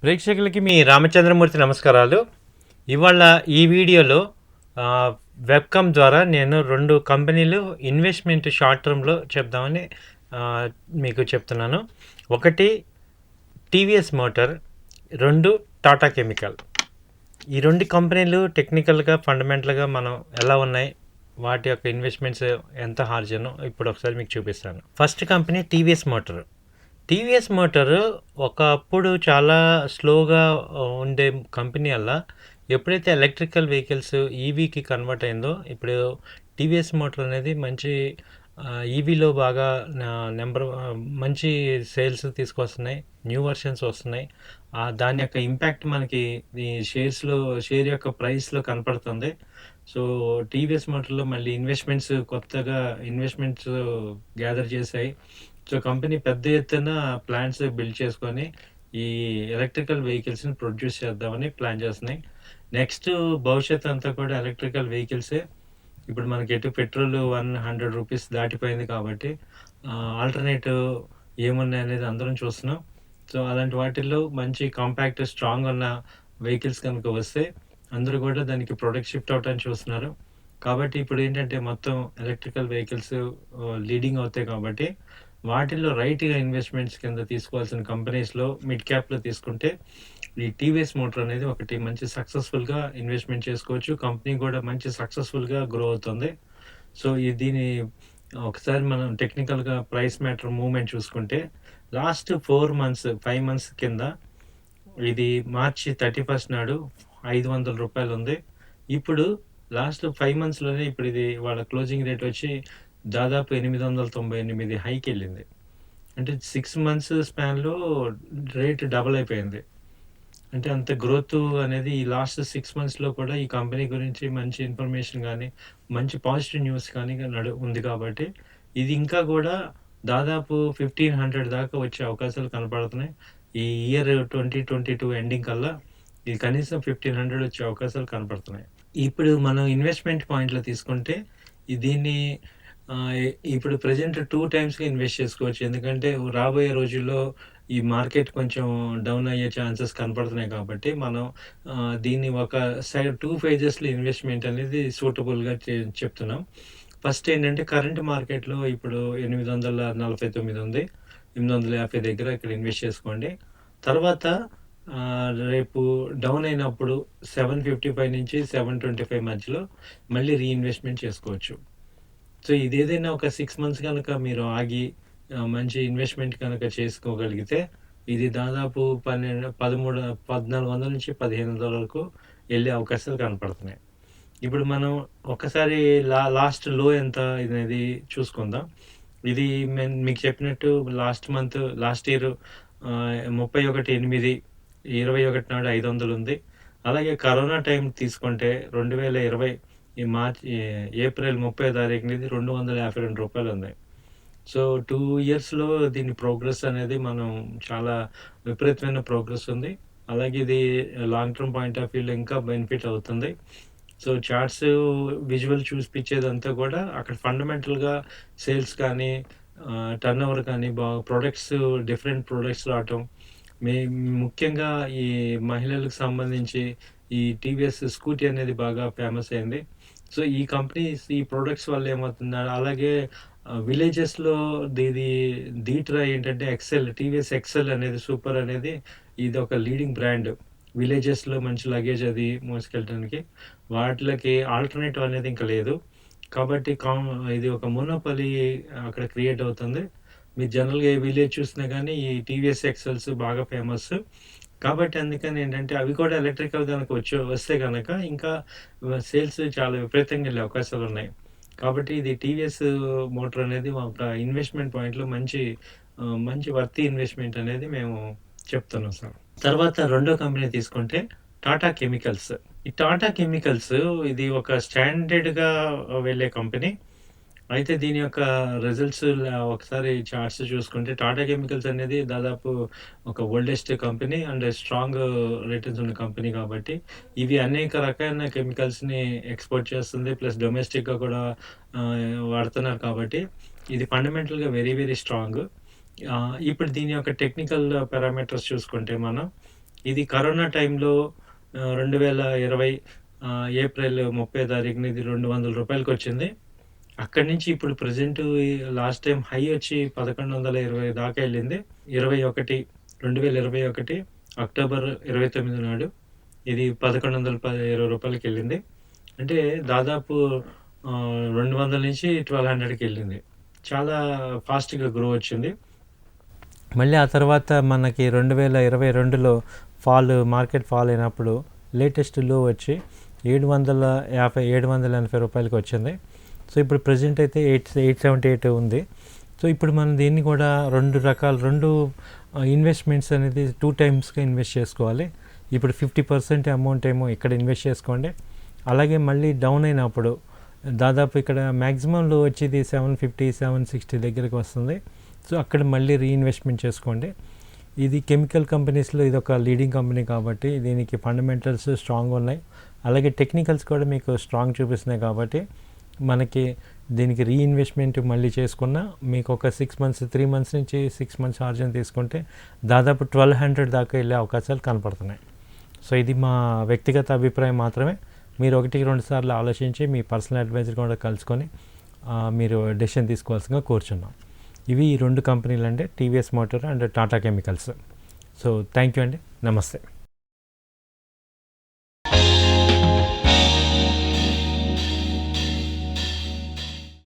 ప్రేక్షకులకి మీ రామచంద్రమూర్తి నమస్కారాలు. ఇవాళ ఈ వీడియోలో వెబ్‌కామ్ ద్వారా నేను 2 కంపెనీలు ఇన్వెస్ట్‌మెంట్ షార్ట్ టర్మ్‌లో చెప్దామని ఆహ్, మీకు చెప్తున్నాను. ఒకటి టీవీఎస్ మోటార్, 2 టాటా కెమికల్. ఈ 2 కంపెనీలు టెక్నికల్‌గా, ఫండమెంటల్‌గా మనం ఎలా ఉన్నాయి, వాటి యొక్క ఇన్వెస్ట్‌మెంట్స్ ఎంత హార్జను ఇప్పుడు ఒకసారి మీకు చూపిస్తాను. First company TVS motor. TVS motor ఒకప్పుడు చాలా స్లోగా ఉండే కంపెనీ అలా ఎప్పుడైతే ఎలక్ట్రికల్ వెహికల్స్ ఈవీకి కన్వర్ట్ అయిందో ఇప్పుడు టీవీఎస్ మోటార్ అనేది మంచి ఈవీలో బాగా నెంబర్ మంచి సేల్స్ తీసుకొస్తున్నాయి, న్యూ వర్షన్స్ వస్తున్నాయి. దాని యొక్క ఇంపాక్ట్ మనకి ఈ షేర్ యొక్క ప్రైస్లో కనపడుతుంది. సో టీవీఎస్ మోటార్లో మళ్ళీ కొత్తగా ఇన్వెస్ట్మెంట్స్ గ్యాదర్ చేశాయి. సో కంపెనీ పెద్ద ఎత్తున ప్లాంట్స్ బిల్డ్ చేసుకొని ఈ ఎలక్ట్రికల్ వెహికల్స్ని ప్రొడ్యూస్ చేద్దామని ప్లాన్ చేస్తున్నాయి. నెక్స్ట్ భవిష్యత్ అంతా కూడా ఎలక్ట్రికల్ వెహికల్సే. ఇప్పుడు మనకి ఎటు పెట్రోల్ రూ. 100 దాటిపోయింది కాబట్టి ఆల్టర్నేటివ్ ఏమున్నాయి అనేది అందరం చూస్తున్నాం. సో అలాంటి వాటిల్లో మంచి కాంపాక్ట్ స్ట్రాంగ్ ఉన్న వెహికల్స్ కనుక వస్తే అందరూ కూడా దానికి ప్రొడక్ట్ షిఫ్ట్ అవటానికి చూస్తున్నారు. కాబట్టి ఇప్పుడు ఏంటంటే మొత్తం ఎలక్ట్రికల్ వెహికల్స్ లీడింగ్ అవుతాయి కాబట్టి వాటిల్లో రైట్‌గా ఇన్వెస్ట్‌మెంట్స్ కింద తీసుకోవాల్సిన కంపెనీస్‌లో మిడ్ క్యాప్‌లో తీసుకుంటే ఈ టీవీఎస్ మోటార్ అనేది ఒకటి మంచి సక్సెస్‌ఫుల్‌గా ఇన్వెస్ట్‌మెంట్ చేసుకోవచ్చు. కంపెనీ కూడా మంచి సక్సెస్‌ఫుల్‌గా గ్రో అవుతుంది. సో దీని ఒకసారి మనం టెక్నికల్‌గా ప్రైస్ మ్యాటర్ మూవ్‌మెంట్ చూసుకుంటే లాస్ట్ 5 మంత్స్ కింద ఇది మార్చి 31 నాడు రూ. 500 ఉంది. ఇప్పుడు లాస్ట్ 5 మంత్స్‌లోనే ఇప్పుడు ఇది వాళ్ళ క్లోజింగ్ రేట్ వచ్చి దాదాపు 898 హైకెళ్ళింది. అంటే 6 మంత్స్ స్పాన్‌లో రేట్ డబుల్ అయిపోయింది. అంటే అంత గ్రోత్ అనేది ఈ లాస్ట్ 6 మంత్స్‌లో కూడా ఈ కంపెనీ గురించి మంచి ఇన్ఫర్మేషన్ గానీ, మంచి పాజిటివ్ న్యూస్ కానీ ఉంది కాబట్టి, ఇది ఇంకా కూడా దాదాపు 1500 దాకా వచ్చే అవకాశాలు కనపడుతున్నాయి. ఈ ఇయర్ 2022 ఎండింగ్ కల్లా ఇది కనీసం 1500 వచ్చే అవకాశాలు కనపడుతున్నాయి. ఇప్పుడు మనం ఇన్వెస్ట్‌మెంట్ పాయింట్‌లో తీసుకుంటే దీన్ని ఇప్పుడు ప్రెజెంట్ 2 టైమ్స్‌గా ఇన్వెస్ట్ చేసుకోవచ్చు. ఎందుకంటే రాబోయే రోజుల్లో ఈ మార్కెట్ కొంచెం డౌన్ అయ్యే ఛాన్సెస్ కనపడుతున్నాయి కాబట్టి మనం దీన్ని ఒక 2 ఫేజెస్‌లో ఇన్వెస్ట్‌మెంట్ అనేది సూటబుల్‌గా చెప్తున్నాం. ఫస్ట్ ఏంటంటే కరెంట్ మార్కెట్‌లో ఇప్పుడు 849 ఉంది. 850 దగ్గర ఇక్కడ ఇన్వెస్ట్ చేసుకోండి. తర్వాత రేపు డౌన్ అయినప్పుడు 755 నుంచి 725 మధ్యలో మళ్ళీ రీఇన్వెస్ట్‌మెంట్ చేసుకోవచ్చు. సో ఇదేదైనా ఒక 6 మంత్స్ గనక మీరు ఆగి మంచి ఇన్వెస్ట్‌మెంట్ కనుక చేసుకోగలిగితే ఇది దాదాపు 1400 నుంచి 1500 వరకు ఎళ్ళే అవకాశాలు కనపడుతున్నాయి. ఇప్పుడు మనం ఒక్కసారి లాస్ట్ లో ఎంత అనేది చూసుకుందాం. ఇది మీకు చెప్పినట్టు లాస్ట్ ఇయర్ 31/8/21 నాడు 500 ఉంది. అలాగే కరోనా టైం తీసుకుంటే 2020 ఏప్రిల్ 30 తారీఖునిది రూ. 252 ఉంది. సో 2 ఇయర్స్‌లో దీని ప్రోగ్రెస్ అనేది మనం చాలా విపరీతమైన ప్రోగ్రెస్ ఉంది. అలాగే ఇది లాంగ్ టర్మ్ పాయింట్ ఆఫ్ వ్యూలో ఇంకా బెనిఫిట్ అవుతుంది. సో చార్ట్స్ విజువల్ చూపిచ్చేదంతా కూడా అక్కడ ఫండమెంటల్‌గా సేల్స్ కానీ, టర్నోవర్ కానీ డిఫరెంట్ ప్రొడక్ట్స్ రావటం. మే ముఖ్యంగా ఈ మహిళలకు సంబంధించి ఈ టీవీఎస్ స్కూటీ అనేది బాగా ఫేమస్ అయింది. సో ఈ ప్రొడక్ట్స్ వల్ల ఏమవుతుంది అలాగే విలేజెస్‌లో ఇది ధీట్రా ఏంటంటే టీవీఎస్ ఎక్సెల్ అనేది సూపర్ అనేది ఇదొక లీడింగ్ బ్రాండ్. విలేజెస్‌లో మంచి లగేజ్ అది మోసుకెళ్ళటానికి. వాటిలకి ఆల్టర్‌నేటివ్ అనేది ఇంక లేదు. కాబట్టి ఇది ఒక మోనోపొలీ అక్కడ క్రియేట్ అవుతుంది. మీరు జనరల్‌గా ఏ విలేజ్ చూసినా గానీ ఈ టీవీఎస్ ఎక్సెల్స్ బాగా ఫేమస్. కాబట్టి అందుకని ఏంటంటే అవి కూడా ఎలక్ట్రికల్ గనక వస్తే గనక ఇంకా సేల్స్ చాలా విపరీతంగా ఎళ్ళే అవకాశాలున్నాయి. కాబట్టి ఇది టీవీఎస్ మోటార్ అనేది ఒక ఇన్వెస్ట్‌మెంట్ పాయింట్‌లో మంచి వర్తీ ఇన్వెస్ట్‌మెంట్ అనేది మేము చెప్తున్నాం సార్. తర్వాత రెండో కంపెనీ తీసుకుంటే టాటా కెమికల్స్. ఈ టాటా కెమికల్స్ ఇది ఒక స్టాండర్డ్‌గా వెళ్ళే కంపెనీ. అయితే దీని యొక్క రిజల్ట్స్ ఒకసారి చార్ట్స్ చూసుకుంటే టాటా కెమికల్స్ అనేది దాదాపు ఒక oldest company and strong returns ఉన్న కంపెనీ కాబట్టి ఇవి అనేక రకాలైన కెమికల్స్‌ని ఎక్స్‌పోర్ట్ చేస్తుంది. ప్లస్ డొమెస్టిక్‌గా కూడా వాడుతున్నారు కాబట్టి ఇది ఫండమెంటల్‌గా వెరీ వెరీ స్ట్రాంగ్. ఇప్పుడు దీని యొక్క టెక్నికల్ పారామీటర్స్ చూసుకుంటే మనం ఇది కరోనా టైంలో 2020 ఏప్రిల్ 30 తారీఖున ఇది రూ. 200 అక్కడి నుంచి ఇప్పుడు ప్రెజెంట్ లాస్ట్ టైం హై వచ్చి 1120 దాకా వెళ్ళింది. 2021 అక్టోబర్ 29 నాడు ఇది రూ. 1120కి వెళ్ళింది. అంటే దాదాపు 200 నుంచి 1200కి వెళ్ళింది. చాలా ఫాస్ట్గా గ్రో వచ్చింది. మళ్ళీ ఆ తర్వాత మనకి 2022లో మార్కెట్ ఫాల్ అయినప్పుడు లేటెస్ట్ లో వచ్చి రూ. 780 వచ్చింది. సో ఇప్పుడు ప్రజెంట్ అయితే 878 ఉంది. సో ఇప్పుడు మనం దీన్ని కూడా రెండు ఇన్వెస్ట్మెంట్స్ అనేది 2 టైమ్స్గా ఇన్వెస్ట్ చేసుకోవాలి. ఇప్పుడు 50% అమౌంట్ ఏమో ఇక్కడ ఇన్వెస్ట్ చేసుకోండి. అలాగే మళ్ళీ డౌన్ అయినప్పుడు దాదాపు ఇక్కడ మ్యాక్సిమంలో వచ్చేది 750 760 దగ్గరికి వస్తుంది. సో అక్కడ మళ్ళీ రీఇన్వెస్ట్మెంట్ చేసుకోండి. ఇది కెమికల్ కంపెనీస్లో ఇది ఒక లీడింగ్ కంపెనీ కాబట్టి దీనికి ఫండమెంటల్స్ స్ట్రాంగ్ ఉన్నాయి. అలాగే టెక్నికల్స్ కూడా మీకు స్ట్రాంగ్ చూపిస్తున్నాయి కాబట్టి మనకి దీనికి రీఇన్వెస్ట్మెంట్ మళ్ళీ చేసుకున్న మీకు ఒక 6 మంత్స్ 3 మంత్స్ నుంచి 6 మంత్స్ ఆర్జన్ తీసుకుంటే దాదాపు 1200 దాకా వెళ్ళే అవకాశాలు కనపడుతున్నాయి. సో ఇది మా వ్యక్తిగత అభిప్రాయం మాత్రమే. మీరు 1-2 సార్లు ఆలోచించి మీ పర్సనల్ అడ్వైజర్ కూడా కలుసుకొని మీరు డెసిషన్ తీసుకోవాల్సిందిగా కోరుచున్నాం. ఇవి ఈ 2 కంపెనీలు అంటే TVS motor and Tata chemicals. So thank you అండి. నమస్తే.